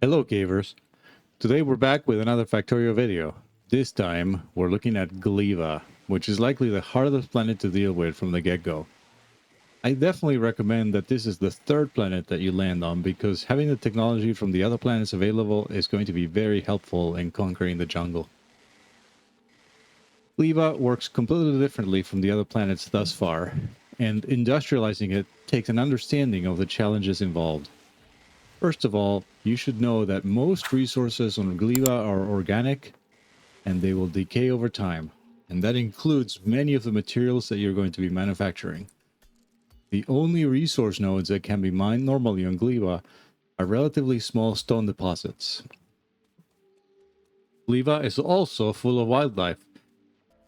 Hello cavers. Today we're back with another Factorio video. This time we're looking at Gleba, which is likely the hardest planet to deal with from the get-go. I definitely recommend that this is the third planet that you land on because having the technology from the other planets available is going to be very helpful in conquering the jungle. Gleba works completely differently from the other planets thus far, and industrializing it takes an understanding of the challenges involved. First of all, you should know that most resources on Gleba are organic and they will decay over time, and that includes many of the materials that you're going to be manufacturing. The only resource nodes that can be mined normally on Gleba are relatively small stone deposits. Gleba is also full of wildlife,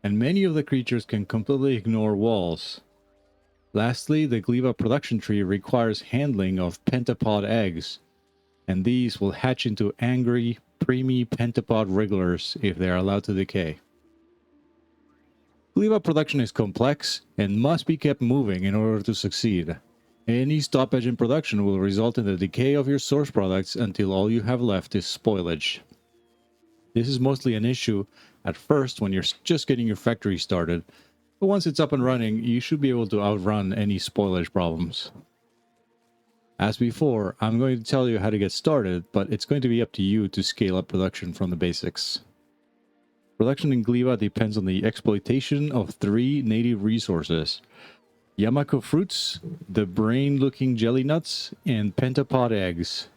and many of the creatures can completely ignore walls. Lastly, the Gleba production tree requires handling of pentapod eggs, and these will hatch into angry, preemie pentapod wrigglers if they are allowed to decay. Gleba production is complex and must be kept moving in order to succeed. Any stoppage in production will result in the decay of your source products until all you have left is spoilage. This is mostly an issue at first when you're just getting your factory started, but once it's up and running, you should be able to outrun any spoilage problems. As before, I'm going to tell you how to get started, but it's going to be up to you to scale up production from the basics. Production in Gleba depends on the exploitation of three native resources: yumako fruits, the brain-looking jelly nuts, and pentapod eggs.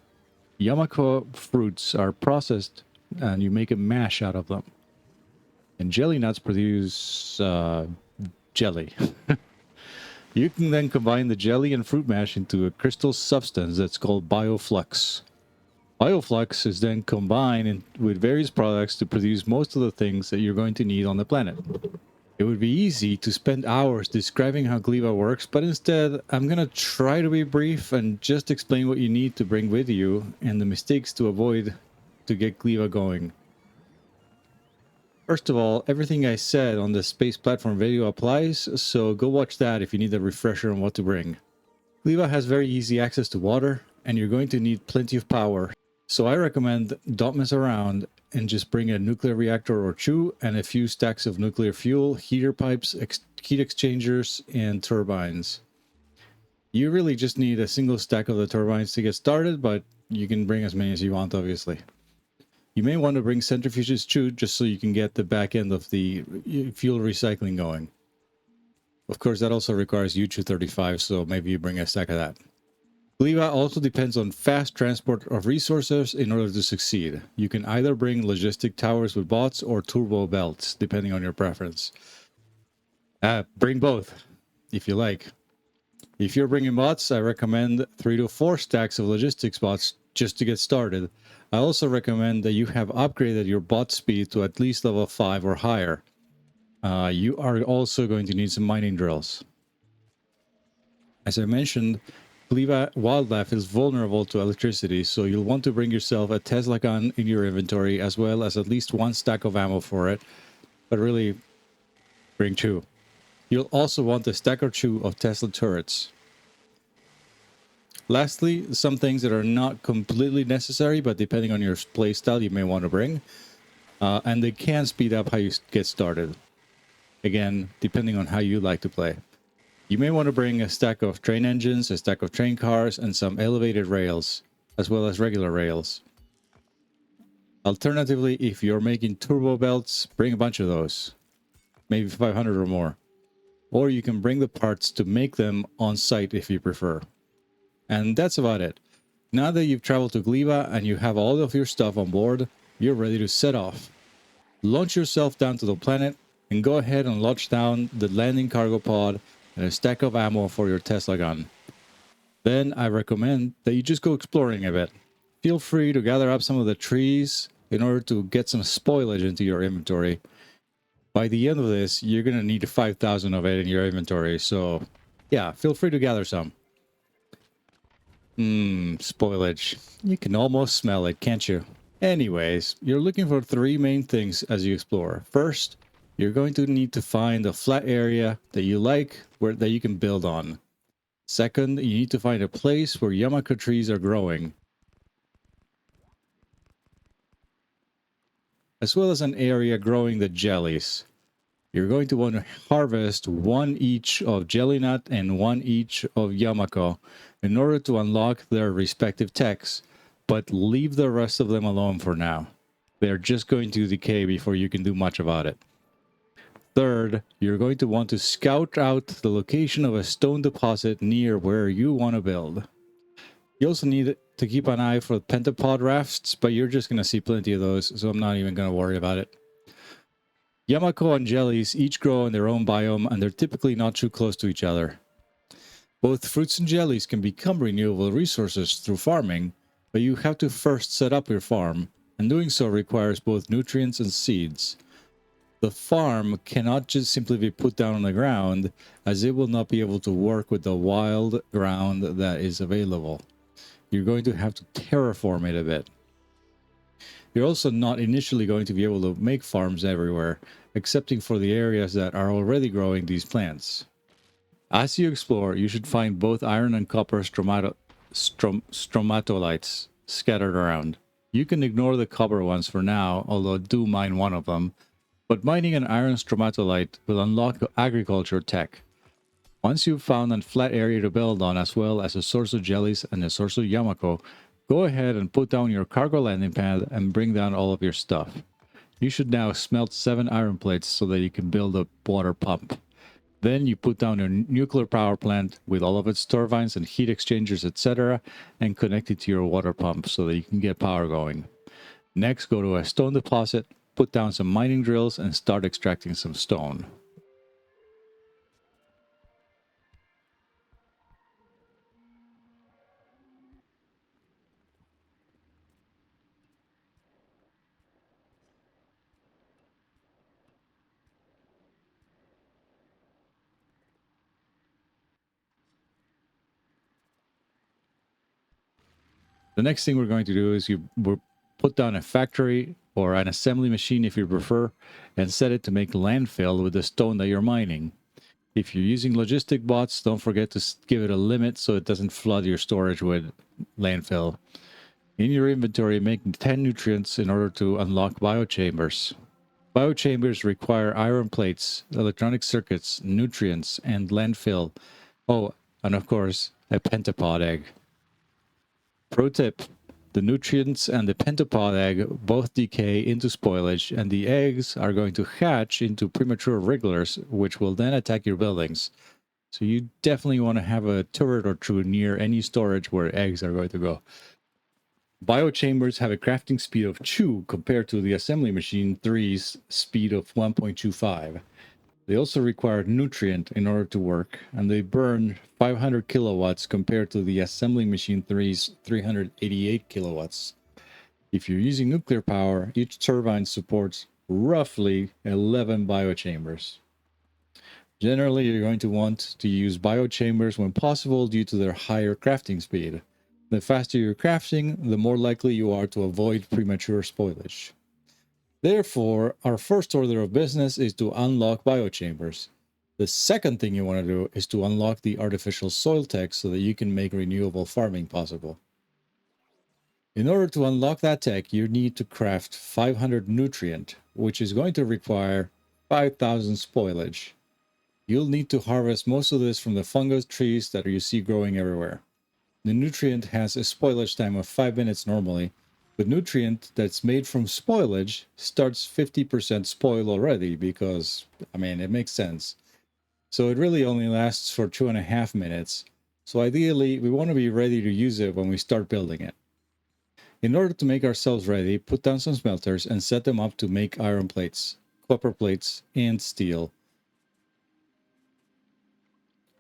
Yumako fruits are processed and you make a mash out of them. And jelly nuts produce jelly. You can then combine the jelly and fruit mash into a crystal substance that's called bioflux. Bioflux is then combined with various products to produce most of the things that you're going to need on the planet. It would be easy to spend hours describing how Gleba works, but instead I'm going to try to be brief and just explain what you need to bring with you and the mistakes to avoid to get Gleba going. First of all, everything I said on the space platform video applies, so go watch that if you need a refresher on what to bring. Gleba has very easy access to water, and you're going to need plenty of power. So I recommend don't mess around and just bring a nuclear reactor or two and a few stacks of nuclear fuel, heater pipes, heat exchangers, and turbines. You really just need a single stack of the turbines to get started, but you can bring as many as you want, obviously. You may want to bring centrifuges too, just so you can get the back end of the fuel recycling going. Of course, that also requires U-235, so maybe you bring a stack of that. Gleba also depends on fast transport of resources in order to succeed. You can either bring logistic towers with bots or turbo belts, depending on your preference. Bring both, if you like. If you're bringing bots, I recommend 3 to 4 stacks of logistics bots just to get started. I also recommend that you have upgraded your bot speed to at least level 5 or higher. You are also going to need some mining drills. As I mentioned, Gleba wildlife is vulnerable to electricity, so you'll want to bring yourself a Tesla gun in your inventory as well as at least 1 stack of ammo for it, but really bring 2. You'll also want a stack or 2 of Tesla turrets. Lastly, some things that are not completely necessary, but depending on your playstyle, you may want to bring. And they can speed up how you get started. Again, depending on how you like to play. You may want to bring a stack of train engines, a stack of train cars, and some elevated rails, as well as regular rails. Alternatively, if you're making turbo belts, bring a bunch of those. Maybe 500 or more. Or you can bring the parts to make them on site if you prefer. And that's about it. Now that you've traveled to Gleba and you have all of your stuff on board, you're ready to set off. Launch yourself down to the planet and go ahead and launch down the landing cargo pod and a stack of ammo for your Tesla gun. Then I recommend that you just go exploring a bit. Feel free to gather up some of the trees in order to get some spoilage into your inventory. By the end of this, you're going to need 5,000 of it in your inventory, so yeah, feel free to gather some. Spoilage. You can almost smell it, can't you? Anyways, you're looking for 3 main things as you explore. First, you're going to need to find a flat area that you like, that you can build on. Second, you need to find a place where yumako trees are growing. as well as an area growing the jellies. You're going to want to harvest one each of jelly nut and one each of yumako in order to unlock their respective techs, but leave the rest of them alone for now. They're just going to decay before you can do much about it. Third, you're going to want to scout out the location of a stone deposit near where you want to build. You also need to keep an eye for pentapod rafts, but you're just going to see plenty of those, so I'm not even going to worry about it. Yumako and jellies each grow in their own biome, and they're typically not too close to each other. Both fruits and jellies can become renewable resources through farming, but you have to first set up your farm, and doing so requires both nutrients and seeds. The farm cannot just simply be put down on the ground, as it will not be able to work with the wild ground that is available. You're going to have to terraform it a bit. You're also not initially going to be able to make farms everywhere, excepting for the areas that are already growing these plants. As you explore, you should find both iron and copper stromatolites scattered around. You can ignore the copper ones for now, although do mine one of them, but mining an iron stromatolite will unlock agriculture tech. Once you've found a flat area to build on, as well as a source of jellies and a source of yumako, go ahead and put down your cargo landing pad and bring down all of your stuff. You should now smelt 7 iron plates so that you can build a water pump. Then you put down your nuclear power plant with all of its turbines and heat exchangers, etc., and connect it to your water pump so that you can get power going. Next, go to a stone deposit, put down some mining drills, and start extracting some stone. The next thing we're going to do is we'll put down a factory or an assembly machine if you prefer, and set it to make landfill with the stone that you're mining. If you're using logistic bots, don't forget to give it a limit so it doesn't flood your storage with landfill. In your inventory, make 10 nutrients in order to unlock biochambers. Biochambers require iron plates, electronic circuits, nutrients, and landfill. Oh, and of course, a pentapod egg. Pro tip: the nutrients and the pentapod egg both decay into spoilage, and the eggs are going to hatch into premature wrigglers, which will then attack your buildings. So you definitely want to have a turret or two near any storage where eggs are going to go. Biochambers have a crafting speed of 2 compared to the assembly machine 3's speed of 1.25. They also require nutrient in order to work, and they burn 500 kilowatts compared to the assembly machine 3's 388 kilowatts. If you're using nuclear power, each turbine supports roughly 11 biochambers. Generally, you're going to want to use biochambers when possible due to their higher crafting speed. The faster you're crafting, the more likely you are to avoid premature spoilage. Therefore, our first order of business is to unlock biochambers. The second thing you want to do is to unlock the artificial soil tech so that you can make renewable farming possible. In order to unlock that tech, you need to craft 500 nutrient, which is going to require 5,000 spoilage. You'll need to harvest most of this from the fungus trees that you see growing everywhere. The nutrient has a spoilage time of 5 minutes normally, but nutrient that's made from spoilage starts 50% spoil already because, it makes sense. So it really only lasts for 2.5 minutes. So ideally, we want to be ready to use it when we start building it. In order to make ourselves ready, put down some smelters and set them up to make iron plates, copper plates, and steel.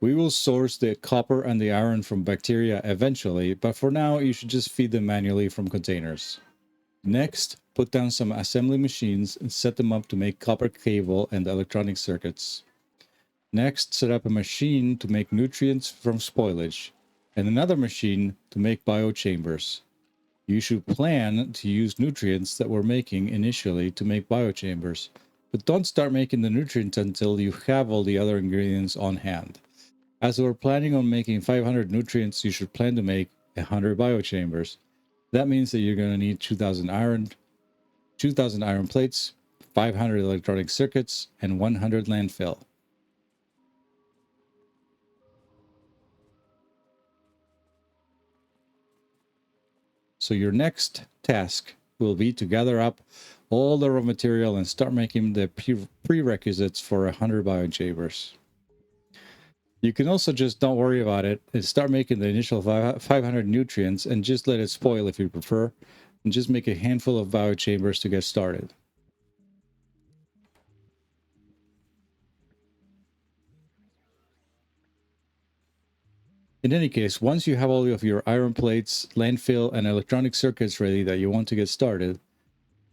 We will source the copper and the iron from bacteria eventually, but for now you should just feed them manually from containers. Next, put down some assembly machines and set them up to make copper cable and electronic circuits. Next, set up a machine to make nutrients from spoilage, and another machine to make biochambers. You should plan to use nutrients that we're making initially to make biochambers, but don't start making the nutrients until you have all the other ingredients on hand. As we're planning on making 500 nutrients, you should plan to make 100 biochambers. That means that you're going to need 2,000 iron, 2,000 iron plates, 500 electronic circuits, and 100 landfill. So your next task will be to gather up all the raw material and start making the prerequisites for 100 biochambers. You can also just don't worry about it and start making the initial 500 nutrients and just let it spoil if you prefer, and just make a handful of biochambers to get started. In any case, once you have all of your iron plates, landfill, and electronic circuits ready that you want to get started,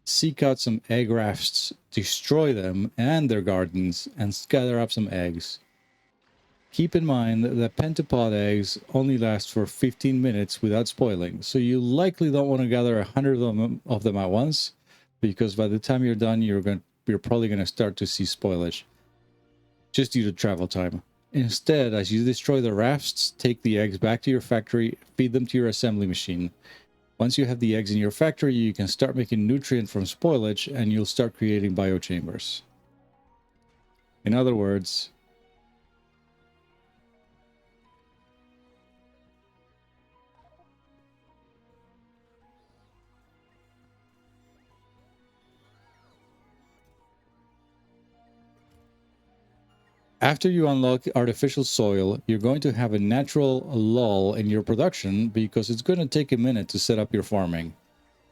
seek out some egg rafts, destroy them and their gardens, and gather up some eggs. Keep in mind that pentapod eggs only last for 15 minutes without spoiling, so you likely don't want to gather 100 of them at once, because by the time you're done, you're probably going to start to see spoilage, just due to travel time. Instead, as you destroy the rafts, take the eggs back to your factory, feed them to your assembly machine. Once you have the eggs in your factory, you can start making nutrient from spoilage, and you'll start creating biochambers. In other words, after you unlock artificial soil, you're going to have a natural lull in your production because it's going to take a minute to set up your farming.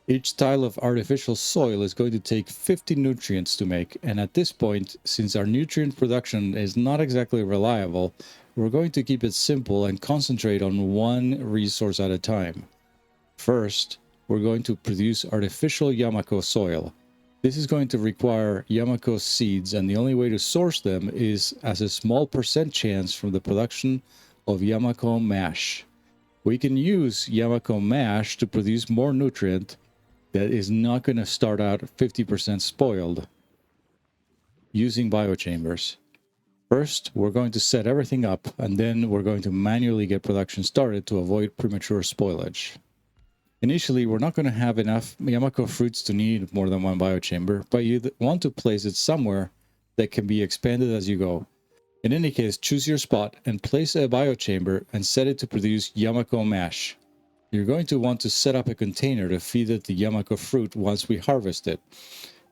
Each tile of artificial soil is going to take 50 nutrients to make, and at this point, since our nutrient production is not exactly reliable, we're going to keep it simple and concentrate on one resource at a time. First, we're going to produce artificial yumako soil. This is going to require yumako seeds, and the only way to source them is as a small % chance from the production of yumako mash. We can use yumako mash to produce more nutrient that is not going to start out 50% spoiled using biochambers. First, we're going to set everything up, and then we're going to manually get production started to avoid premature spoilage. Initially, we're not going to have enough yumako fruits to need more than one biochamber, but you want to place it somewhere that can be expanded as you go. In any case, choose your spot and place a biochamber and set it to produce yumako mash. You're going to want to set up a container to feed it the yumako fruit once we harvest it.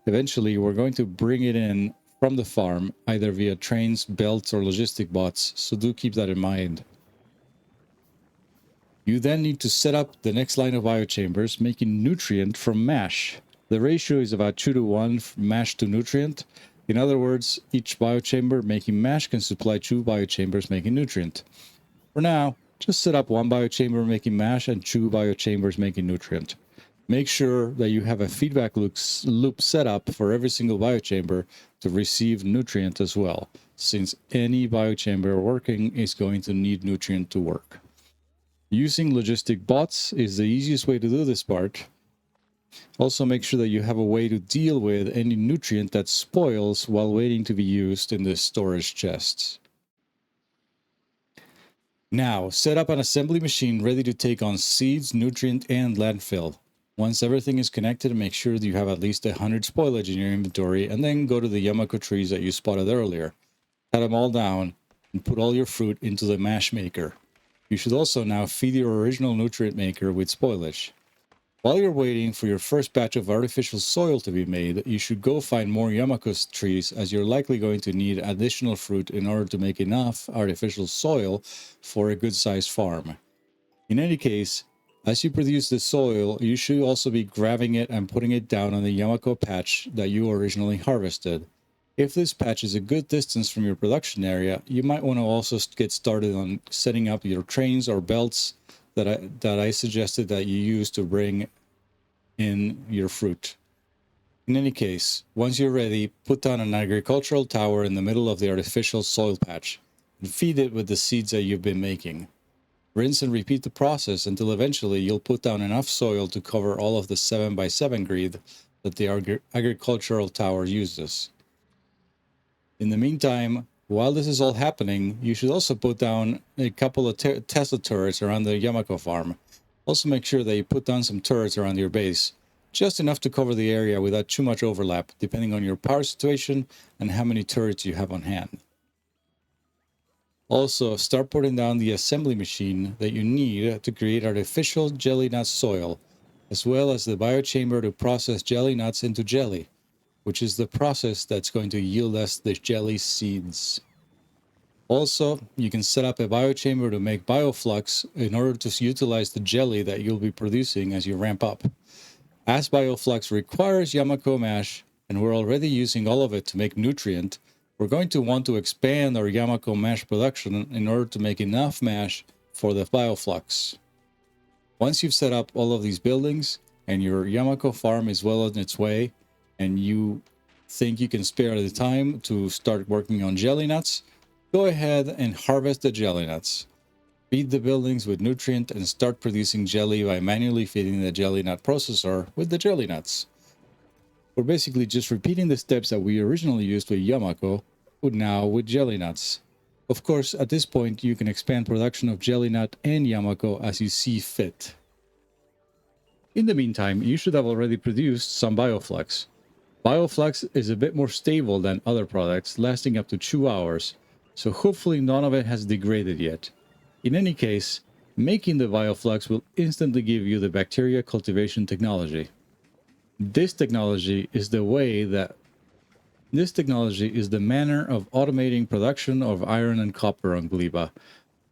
Eventually, we're going to bring it in from the farm, either via trains, belts, or logistic bots, so do keep that in mind. You then need to set up the next line of biochambers, making nutrient from mash. The ratio is about 2:1 mash to nutrient. In other words, each biochamber making mash can supply 2 biochambers making nutrient. For now, just set up 1 biochamber making mash and 2 biochambers making nutrient. Make sure that you have a feedback loop set up for every single biochamber to receive nutrient as well, since any biochamber working is going to need nutrient to work. Using logistic bots is the easiest way to do this part. Also, make sure that you have a way to deal with any nutrient that spoils while waiting to be used in the storage chests. Now, set up an assembly machine ready to take on seeds, nutrient, and landfill. Once everything is connected, make sure that you have at least 100 spoilage in your inventory, and then go to the yumako trees that you spotted earlier. Cut them all down and put all your fruit into the mash maker. You should also now feed your original nutrient maker with spoilage. While you're waiting for your first batch of artificial soil to be made, you should go find more yumako trees, as you're likely going to need additional fruit in order to make enough artificial soil for a good-sized farm. In any case, as you produce the soil, you should also be grabbing it and putting it down on the yumako patch that you originally harvested. If this patch is a good distance from your production area, you might want to also get started on setting up your trains or belts that I suggested that you use to bring in your fruit. In any case, once you're ready, put down an agricultural tower in the middle of the artificial soil patch and feed it with the seeds that you've been making. Rinse and repeat the process until eventually you'll put down enough soil to cover all of the 7x7 grid that the agricultural tower uses. In the meantime, while this is all happening, you should also put down a couple of Tesla turrets around the yumako farm. Also make sure that you put down some turrets around your base. just enough to cover the area without too much overlap, depending on your power situation and how many turrets you have on hand. Also, start putting down the assembly machine that you need to create artificial jelly nut soil, as well as the biochamber to process jelly nuts into jelly, which is the process that's going to yield us the jelly seeds. Also, you can set up a biochamber to make bioflux in order to utilize the jelly that you'll be producing as you ramp up. As bioflux requires yumako mash, and we're already using all of it to make nutrient, we're going to want to expand our yumako mash production in order to make enough mash for the bioflux. Once you've set up all of these buildings and your yumako farm is well on its way, and you think you can spare the time to start working on jelly nuts, go ahead and harvest the jelly nuts. Feed the buildings with nutrient and start producing jelly by manually feeding the jelly nut processor with the jelly nuts. We're basically just repeating the steps that we originally used with yumako, but now with jelly nuts. Of course, at this point, you can expand production of jelly nut and yumako as you see fit. In the meantime, you should have already produced some bioflux. Bioflux is a bit more stable than other products, lasting up to 2 hours, so hopefully none of it has degraded yet. In any case, making the bioflux will instantly give you the bacteria cultivation technology. This technology is the manner of automating production of iron and copper on Gleba.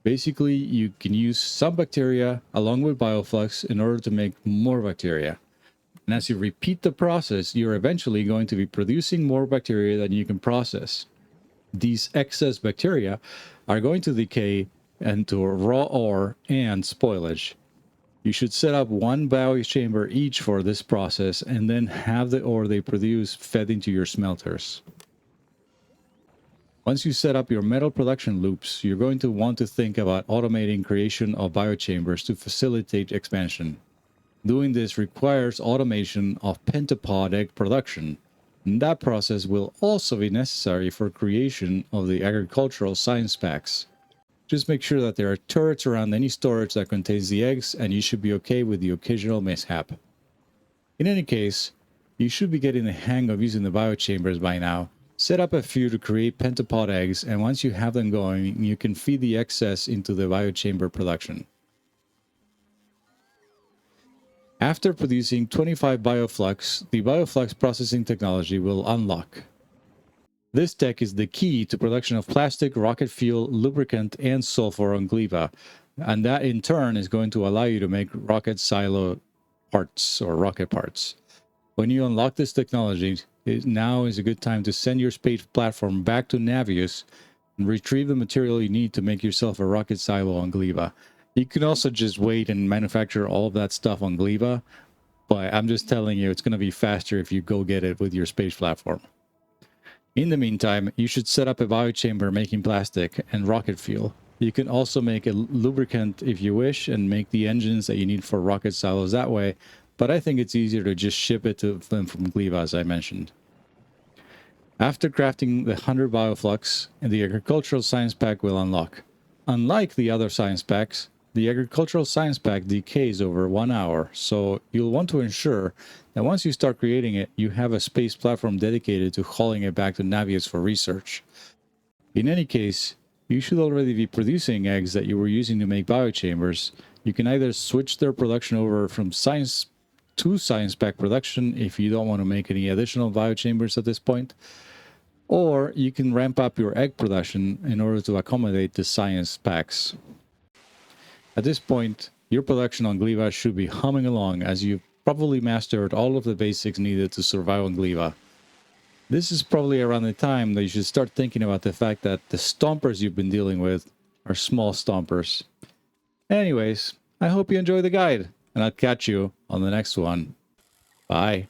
Basically, you can use some bacteria along with bioflux in order to make more bacteria. And as you repeat the process, you're eventually going to be producing more bacteria than you can process. These excess bacteria are going to decay into raw ore and spoilage. You should set up one biochamber each for this process and then have the ore they produce fed into your smelters. Once you set up your metal production loops, you're going to want to think about automating creation of biochambers to facilitate expansion. Doing this requires automation of pentapod egg production, and that process will also be necessary for creation of the agricultural science packs. Just make sure that there are turrets around any storage that contains the eggs, and you should be okay with the occasional mishap. In any case, you should be getting the hang of using the biochambers by now. Set up a few to create pentapod eggs, and once you have them going, you can feed the excess into the biochamber production. After producing 25 bioflux, the bioflux processing technology will unlock. This tech is the key to production of plastic, rocket fuel, lubricant, and sulfur on Gleba, and that in turn is going to allow you to make rocket silo parts or rocket parts. When you unlock this technology, now is a good time to send your space platform back to Navius and retrieve the material you need to make yourself a rocket silo on Gleba. You can also just wait and manufacture all of that stuff on Gleba, but I'm just telling you, it's going to be faster if you go get it with your space platform. In the meantime, you should set up a biochamber making plastic and rocket fuel. You can also make a lubricant if you wish and make the engines that you need for rocket silos that way, but I think it's easier to just ship it to them from Gleba, as I mentioned. After crafting the 100 bioflux, the agricultural science pack will unlock. Unlike the other science packs, the agricultural science pack decays over 1 hour, so you'll want to ensure that once you start creating it, you have a space platform dedicated to hauling it back to Navius for research. In any case, you should already be producing eggs that you were using to make biochambers. You can either switch their production over from science to science pack production if you don't want to make any additional biochambers at this point, or you can ramp up your egg production in order to accommodate the science packs. At this point, your production on Gleba should be humming along as you've probably mastered all of the basics needed to survive on Gleba. This is probably around the time that you should start thinking about the fact that the stompers you've been dealing with are small stompers. Anyways, I hope you enjoy the guide, and I'll catch you on the next one. Bye.